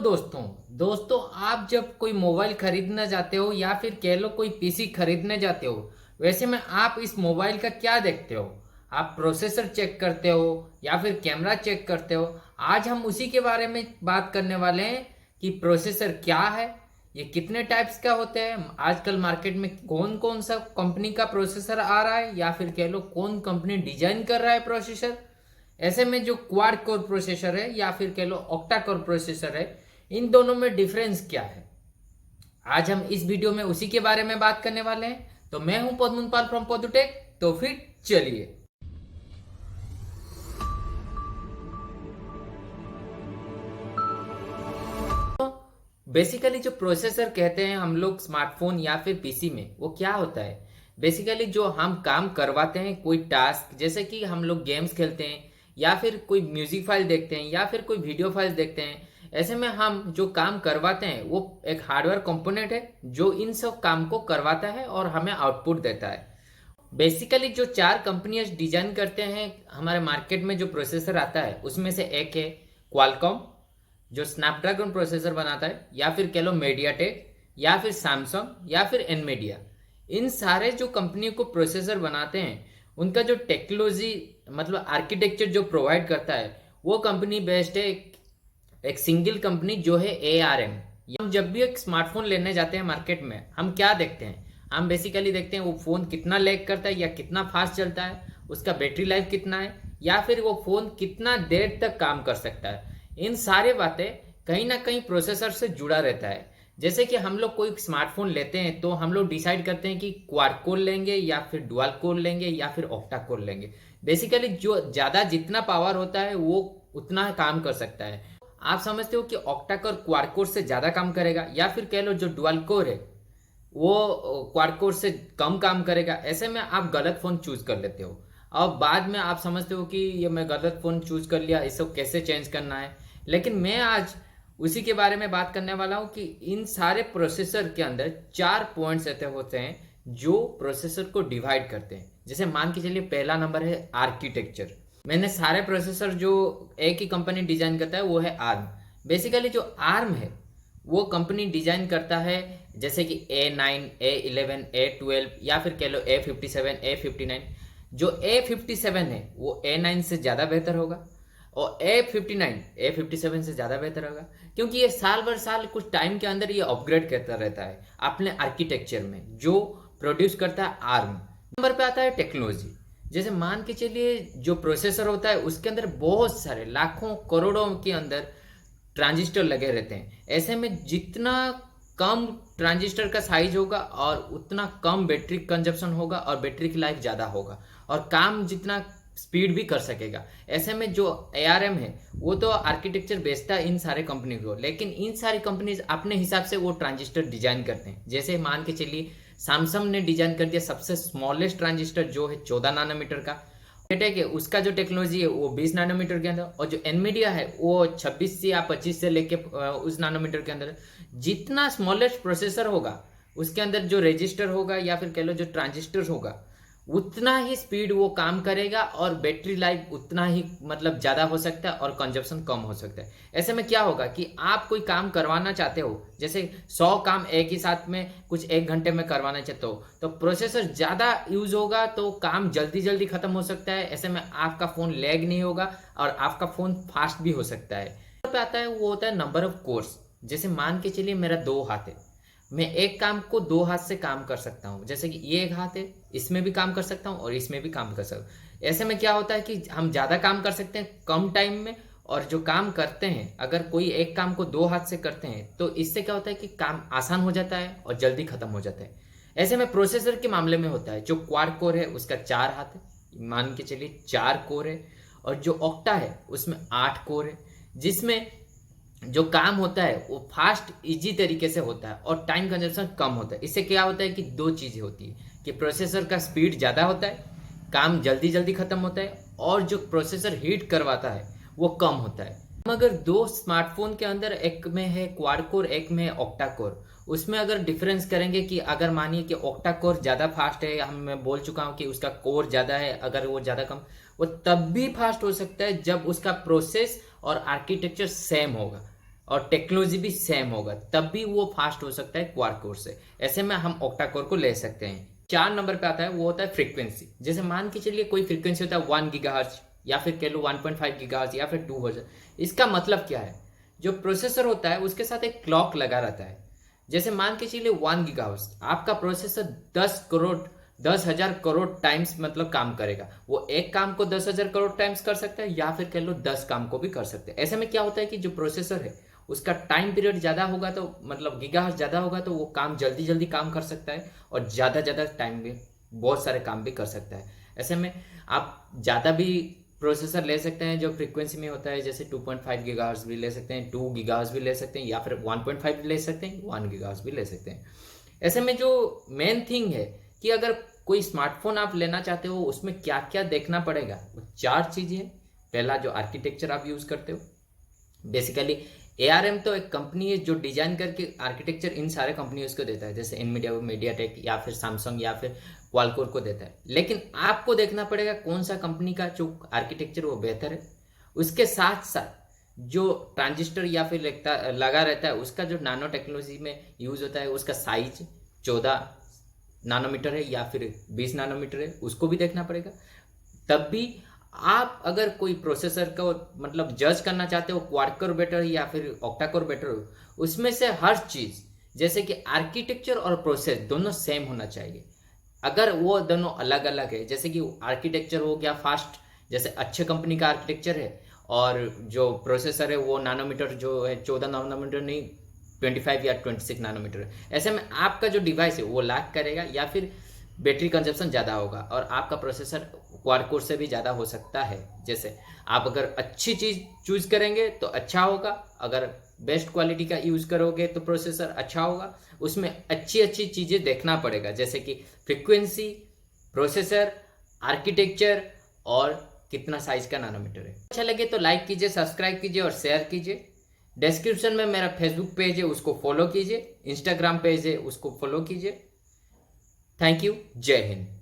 दोस्तों आप जब कोई मोबाइल खरीदना चाहते हो या फिर कह लो कोई पीसी खरीदने जाते हो, वैसे में आप इस मोबाइल का क्या देखते हो? आप प्रोसेसर चेक करते हो या फिर कैमरा चेक करते हो? आज हम उसी के बारे में बात करने वाले हैं कि प्रोसेसर क्या है, ये कितने टाइप्स का होते हैं, आजकल मार्केट में कौन कौन सा कंपनी का प्रोसेसर आ रहा है या फिर कह लो कौन कंपनी डिजाइन कर रहा है प्रोसेसर। ऐसे में जो क्वाड कोर प्रोसेसर है या फिर कह लो ऑक्टा कोर प्रोसेसर है, इन दोनों में डिफरेंस क्या है, आज हम इस वीडियो में उसी के बारे में बात करने वाले हैं। तो मैं हूं पद्मपाल फ्रॉम पदुटेक। तो फिर चलिए। बेसिकली जो प्रोसेसर कहते हैं हम लोग स्मार्टफोन या फिर पीसी में, वो क्या होता है? बेसिकली जो हम काम करवाते हैं, कोई टास्क, जैसे कि हम लोग गेम्स खेलते हैं या फिर कोई म्यूजिक फाइल देखते हैं या फिर कोई वीडियो फाइल देखते हैं, ऐसे में हम जो काम करवाते हैं वो एक हार्डवेयर कंपोनेंट है जो इन सब काम को करवाता है और हमें आउटपुट देता है। बेसिकली जो चार कंपनियां डिजाइन करते हैं हमारे मार्केट में जो प्रोसेसर आता है, उसमें से एक है क्वालकॉम जो स्नैपड्रैगन प्रोसेसर बनाता है, या फिर कह लो मीडियाटेक, या फिर सैमसंग, या फिर एनवीडिया। इन सारे जो कंपनी को प्रोसेसर बनाते हैं, उनका जो टेक्नोलॉजी मतलब आर्किटेक्चर जो प्रोवाइड करता है, वो कंपनी बेस्ड है एक सिंगल कंपनी जो है ARM। हम जब भी एक स्मार्टफोन लेने जाते हैं मार्केट में, हम क्या देखते हैं? हम बेसिकली देखते हैं वो फोन कितना लैग करता है या कितना फास्ट चलता है, उसका बैटरी लाइफ कितना है, या फिर वो फोन कितना देर तक काम कर सकता है। इन सारे बातें कहीं ना कहीं प्रोसेसर से जुड़ा रहता है। जैसे कि हम लोग कोई स्मार्टफोन लेते हैं तो हम लोग डिसाइड करते हैं कि क्वाड कोर लेंगे या फिर डुअल कोर लेंगे या फिर ऑक्टा कोर लेंगे। बेसिकली जो ज़्यादा जितना पावर होता है वो उतना काम कर सकता है। आप समझते हो कि ऑक्टा कोर क्वाड कोर से ज़्यादा काम करेगा, या फिर कह लो जो डुअल कोर है वो क्वाड कोर से कम काम करेगा। ऐसे में आप गलत फ़ोन चूज कर लेते हो और बाद में आप समझते हो कि ये मैं गलत फ़ोन चूज कर लिया, इसको कैसे चेंज करना है। लेकिन मैं आज उसी के बारे में बात करने वाला हूं कि इन सारे प्रोसेसर के अंदर चार पॉइंट्स ऐसे होते हैं जो प्रोसेसर को डिवाइड करते हैं। जैसे मान के चलिए पहला नंबर है आर्किटेक्चर। मैंने सारे प्रोसेसर जो एक ही कंपनी डिजाइन करता है वो है आर्म। बेसिकली जो आर्म है वो कंपनी डिजाइन करता है, जैसे कि A9, A11, A12 या फिर कह लो A57, A59। जो A57 है वो A9 से ज़्यादा बेहतर होगा और A57 से ज़्यादा बेहतर होगा, क्योंकि ये साल भर साल कुछ टाइम के अंदर ये अपग्रेड करता रहता है अपने आर्किटेक्चर में जो प्रोड्यूस करता है आर्म। नंबर पे आता है टेक्नोलॉजी। जैसे मान के चलिए जो प्रोसेसर होता है उसके अंदर बहुत सारे लाखों करोड़ों के अंदर ट्रांजिस्टर लगे रहते हैं। ऐसे में जितना कम ट्रांजिस्टर का साइज होगा और उतना कम बैटरी कंजप्शन होगा और बैटरी की लाइफ ज़्यादा होगा और काम जितना स्पीड भी कर सकेगा। ऐसे में जो ARM है वो तो आर्किटेक्चर बेचता है इन सारे कंपनी को, लेकिन इन सारी कंपनीज अपने हिसाब से वो ट्रांजिस्टर डिजाइन करते हैं। जैसे मान के चलिए सैमसंग ने डिजाइन कर दिया सबसे स्मॉलेस्ट ट्रांजिस्टर जो है 14 नैनोमीटर का। है उसका जो टेक्नोलॉजी है वो 20 नैनोमीटर के अंदर, और जो एनवीडिया है वो 26 से या 25 से लेके उस नैनोमीटर के अंदर। जितना स्मॉलेस्ट प्रोसेसर होगा उसके अंदर जो रजिस्टर होगा या फिर कह लो जो ट्रांजिस्टर होगा, उतना ही स्पीड वो काम करेगा और बैटरी लाइफ उतना ही मतलब ज़्यादा हो सकता है और कंजप्शन कम हो सकता है। ऐसे में क्या होगा कि आप कोई काम करवाना चाहते हो, जैसे 100 काम एक ही साथ में कुछ 1 घंटे में करवाना चाहते हो, तो प्रोसेसर ज़्यादा यूज होगा तो काम जल्दी जल्दी खत्म हो सकता है। ऐसे में आपका फ़ोन लैग नहीं होगा और आपका फ़ोन फास्ट भी हो सकता है। पे आता है वो होता है नंबर ऑफ कोर्स। जैसे मान के चलिए मेरा 2 हाथ है, मैं एक काम को 2 हाथ से काम कर सकता हूँ। जैसे कि ये एक हाथ है, इसमें भी काम कर सकता हूँ और इसमें भी काम कर सकता हूँ। ऐसे में क्या होता है कि हम ज़्यादा काम कर सकते हैं कम टाइम में, और जो काम करते हैं अगर कोई एक काम को 2 हाथ से करते हैं तो इससे क्या होता है कि काम आसान हो जाता है और जल्दी खत्म हो जाता है। ऐसे में प्रोसेसर के मामले में होता है, जो क्वाड कोर है उसका 4 हाथ है, मान के चलिए 4 कोर है, और जो ऑक्टा है उसमें 8 कोर है, जिसमें जो काम होता है वो फास्ट इजी तरीके से होता है और टाइम कंजप्शन कम होता है। इससे क्या होता है कि 2 चीज़ें होती है कि प्रोसेसर का स्पीड ज़्यादा होता है, काम जल्दी जल्दी खत्म होता है, और जो प्रोसेसर हीट करवाता है वो कम होता है। हम अगर 2 स्मार्टफोन के अंदर एक में है क्वाड कोर एक में है ऑक्टा कोर, उसमें अगर डिफरेंस करेंगे कि अगर मानिए कि ऑक्टा कोर ज़्यादा फास्ट है, मैं बोल चुका हूँ कि उसका कोर ज़्यादा है, अगर वो ज़्यादा कम, वो तब भी फास्ट हो सकता है जब उसका प्रोसेस और आर्किटेक्चर सेम होगा। और टेक्नोलॉजी भी सेम होगा, तब भी वो फास्ट हो सकता है क्वाड कोर से। ऐसे में हम ऑक्टा कोर को ले सकते हैं। 4 नंबर पे आता है, वो होता है फ्रीक्वेंसी। जैसे मान के चलिए कोई फ्रीक्वेंसी होता है 1 गीगाहर्ट्ज, या फिर कह लो 1.5 गीगाहर्ट्ज, या फिर 2 हर्ट्ज। इसका मतलब क्या है, जो प्रोसेसर होता है उसके साथ एक क्लॉक लगा रहता है। जैसे मान के चलिए 1 गीगाहर्ट्ज, आपका प्रोसेसर 10,000 करोड़ टाइम्स मतलब काम करेगा। वो एक काम को 10,000 करोड़ टाइम्स कर सकता है, या फिर कह लो 10 काम को भी कर सकते हैं। ऐसे में क्या होता है कि जो प्रोसेसर है उसका टाइम पीरियड ज्यादा होगा, तो मतलब गीगाहर्ट्ज ज्यादा होगा, तो वो काम जल्दी जल्दी काम कर सकता है और ज्यादा टाइम में बहुत सारे काम भी कर सकता है। ऐसे में आप ज्यादा भी प्रोसेसर ले सकते हैं जो फ्रीक्वेंसी में होता है, जैसे 2.5 गीगाहर्ट्ज भी ले सकते हैं, 2 गीगाहर्ट्ज भी ले सकते हैं, या फिर 1.5 भी ले सकते हैं, 1 गीगाहर्ट्ज भी ले सकते हैं। ऐसे में जो मेन थिंग है कि अगर कोई स्मार्टफोन आप लेना चाहते हो उसमें क्या क्या देखना पड़ेगा, वो 4 चीजें हैं। पहला, जो आर्किटेक्चर आप यूज करते हो। बेसिकली ARM तो एक कंपनी है जो डिजाइन करके आर्किटेक्चर इन सारे कंपनियों को देता है, जैसे इनमीडिया, मीडियाटेक, या फिर सैमसंग, या फिर क्वालकोर को देता है। लेकिन आपको देखना पड़ेगा कौन सा कंपनी का जो आर्किटेक्चर वो बेहतर है। उसके साथ साथ जो ट्रांजिस्टर या फिर लगा रहता है उसका जो नानो टेक्नोलॉजी में यूज होता है, उसका साइज 14 नैनोमीटर है या फिर 20 नैनोमीटर है, उसको भी देखना पड़ेगा। तब भी आप अगर कोई प्रोसेसर को मतलब जज करना चाहते हो क्वाड कोर बेटर या फिर ऑक्टा कोर बेटर हो, उसमें से हर चीज जैसे कि आर्किटेक्चर और प्रोसेस दोनों सेम होना चाहिए। अगर वो दोनों अलग अलग है, जैसे कि आर्किटेक्चर हो गया फास्ट, जैसे अच्छे कंपनी का आर्किटेक्चर है, और जो प्रोसेसर है वो नैनोमीटर जो है 14 नैनोमीटर नहीं, 25 या 26 नैनोमीटर है। ऐसे में आपका जो डिवाइस है वो लैग करेगा, या फिर बैटरी कंजप्शन ज़्यादा होगा, और आपका प्रोसेसर क्वाड कोर से भी ज़्यादा हो सकता है। जैसे आप अगर अच्छी चीज़ चूज करेंगे तो अच्छा होगा, अगर बेस्ट क्वालिटी का यूज़ करोगे तो प्रोसेसर अच्छा होगा। उसमें अच्छी अच्छी चीज़ें देखना पड़ेगा, जैसे कि फ्रीक्वेंसी, प्रोसेसर, आर्किटेक्चर, और कितना साइज का नैनोमीटर है। अच्छा लगे तो लाइक कीजिए, सब्सक्राइब कीजिए और शेयर कीजिए। डिस्क्रिप्शन में मेरा फेसबुक पेज है, उसको फॉलो कीजिए। इंस्टाग्राम पेज है, उसको फॉलो कीजिए। Thank you. जय हिंद।